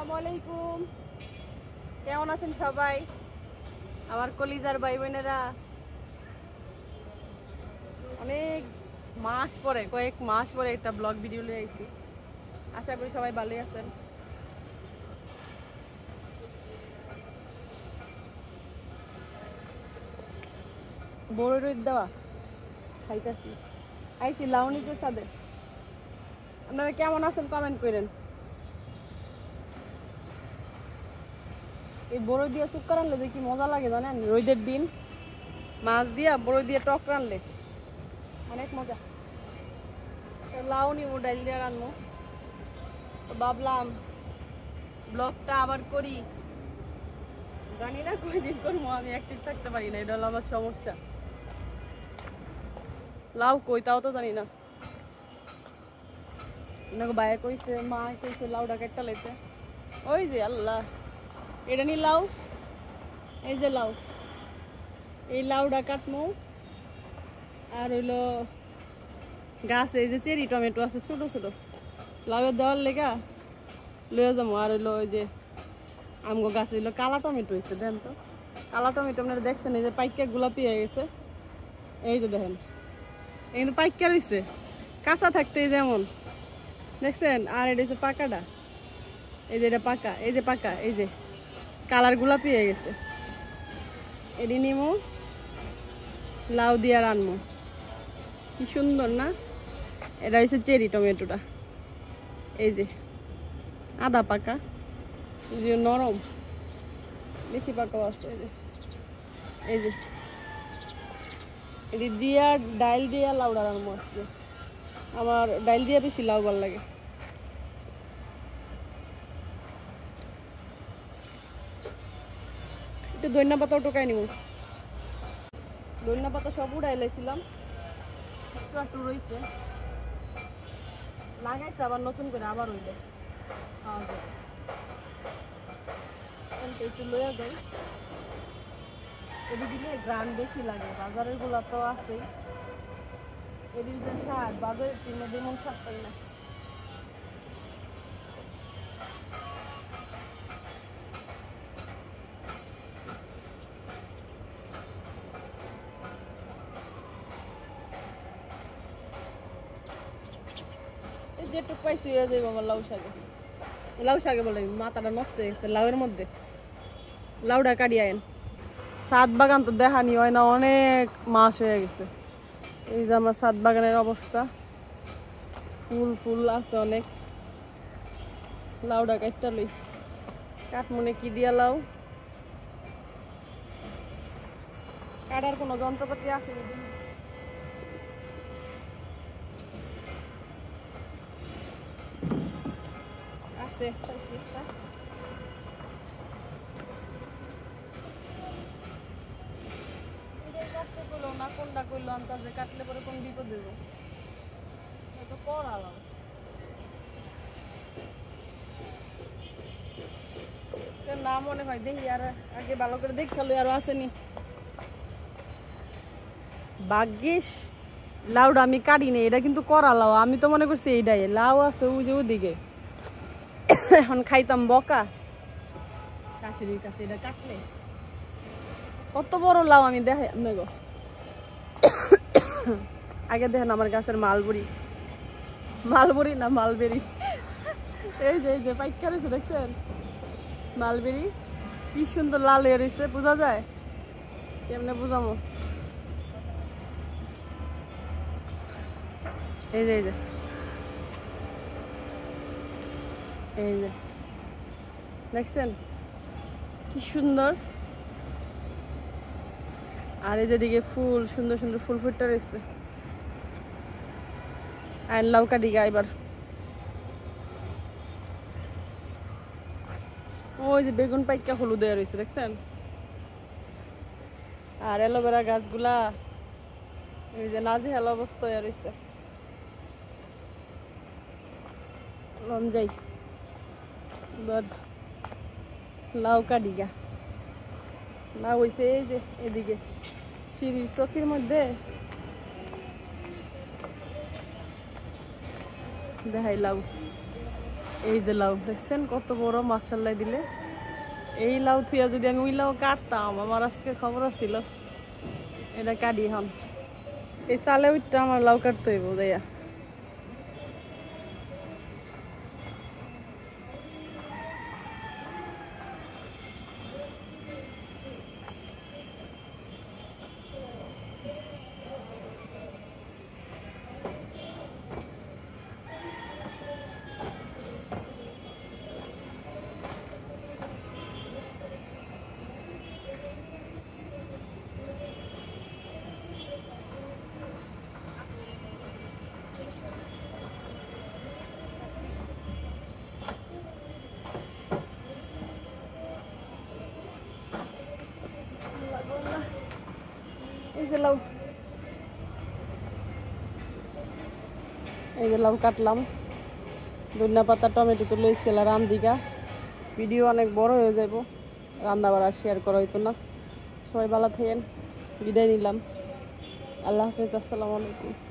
আসসালামু আলাইকুম, কেমন আছেন সবাই আমার কলিজার ভাই বোনেরা? অনেক মাস পরে, কয়েক মাস পরে একটা ব্লগ ভিডিও নিয়ে আইছি। আশা করি সবাই ভালোই আছেন। বড় রোদ দেওয়া খাইতেছি, আইছি লাউনিতে সাথে। আপনারা কেমন আছেন কমেন্ট করেন। এই বড় দিয়ে শুক্কা রানলে যে কি মজা লাগে জানেন? রোদের দিন মাছ দিয়া বড় দিয়ে টক রানলে অনেক মজা। লাউ নিবো, ডাইল দিয়ে রান্নো। তো ভাবলাম ব্লগটা আবার করি, জানি না কয়দিন করবো, আমি অ্যাক্টিভ থাকতে পারি না, এটা হলো আমার সমস্যা। লাউ কই তাও তো জানি না। ভাইয়া কইছে, মা কইছে লাউটা কেটটা লেতে। ওই যে আল্লাহ, এটা নি লাউ, এই যে লাউ, এই লাউটা কাটমু। আর হইলো গাছ এই যে চেরি টমেটো আছে ছোট ছোট, লাউয়ের দেওয়ার লেগা লয়ে যাবো। আর হইলো ওই যে আমগো গাছ হইলো কালা টমেটো হয়েছে, দেন তো কালা টমেটো আপনারা দেখছেন? এই যে পাইকা গোলাপি হয়ে গেছে, এই যে দেখেন এখানে পাইকা রয়েছে, কাঁচা থাকতে যেমন দেখছেন। আর এটা হচ্ছে পাকাটা, এই যে এটা পাকা, এই যে পাকা, এই যে কালার গোলাপি হয়ে গেছে। এটি নিমু, লাউ দিয়ে রানবো, কি সুন্দর না? এটা হচ্ছে চেরি টমেটোটা, এই যে আধা পাকা, এই যে নরম, বেশি পাকাও আছে। এই যে এটি দিয়া ডাইল দিয়া লাউডা রান্না আসছে। আমার ডাইল দিয়া বেশি লাউ ভালো লাগে। একটু ধনিয়া পাতাও টোকাই নিব, ধনিয়া পাতা সব উড়াই লাইছিলাম, একটু একটু রয়েছে, লাগাইছে আবার নতুন করে, আবার হইলে পাওয়া যায়। একটু লইয়া যাই, এটি দিলে গ্রান বেশি লাগে, বাজারের গুলা তো আছেই। এটির যে স্বাদ বাজারের তিনে যেমন স্বাদ পাই না। যেটুক পাইছি হয়ে যাইব আমার লাউ শাকে। লাউ শাকে বলে মাথাটা নষ্ট হয়ে গেছে লাউয়ের মধ্যে, লাউটা কাটিয়ে আইন। ছাদ বাগান তো দেখানি হয় না, অনেক মাস হয়ে গেছে। এই যে আমার ছাদ বাগানের অবস্থা, ফুল ফুল আছে অনেক। লাউটা কাটটা লই, কাঠমনে কি দিয়া লাউ, কাটার কোনো যন্ত্রপাতি আছে? আছে না, কোনটা করলো আন্তাজে কাটলে পরে কোন বিপদ দেব, তো করালাম। না মনে হয় দেখি, আর আগে ভালো করে দেখছালো, আরো আসেনি। ভাগ্যিস লাউটা আমি কাটি নেই, এটা কিন্তু করা লাউ, আমি তো মনে করছি এইটাই লাউ আছে ওই যে ওদিকে। এখন খাইতাম বকা শাশুড়ির কাছে, এটা কাটলে কত বড় লাউ আমি দেখাই আপনাকে। আগে দেখেন আমার গাছের মালবুরি, মালবুরি না মালবেরি, এই যে পাইকা রয়েছে দেখছেন মালবেরি, কি সুন্দর লাল হয়ে রয়েছে, বোঝা যায়? কেমনে বুঝামো? এই যে এই যে দেখছেন কি সুন্দর। আর এই যেদিকে ফুল, সুন্দর সুন্দর ফুল ফুটটা রয়েছে। আর লাউকা দিকে এবার ওই যে বেগুন পাইকা হলুদ হয়ে রয়েছে দেখছেন। আর অ্যালোভেরা গাছগুলা এই যে নাজেহাল অবস্থা হয়ে রয়েছে। যাই লাউকা দিঘা লাউ হয়েছে এই যে এদিকে সিঁড়ির চোখের মধ্যে, দেখাই লাউ এই যে লাউ দেখছেন কত বড়, মাশাআল্লাহ দিলে। এই লাউ থুয়া যদি আমি ওই লাউ কাটতাম, আমার আজকে খবর ছিল। এটা কাটি হন, এই চালে উঠটা আমার লাউ কাটতে হইব যাইয়া। এই যে লাউ, এই যে লাউ কাটলাম। ধনিয়া পাতা টমেটো তো লইছিল রান্দিকা, ভিডিও অনেক বড় হয়ে যাব, রান্না বাড়া শেয়ার করা হইতো না। সবাই ভালো থাকেন, বিদায় নিলাম। আল্লাহ হাফেজ, আসসালামু আলাইকুম।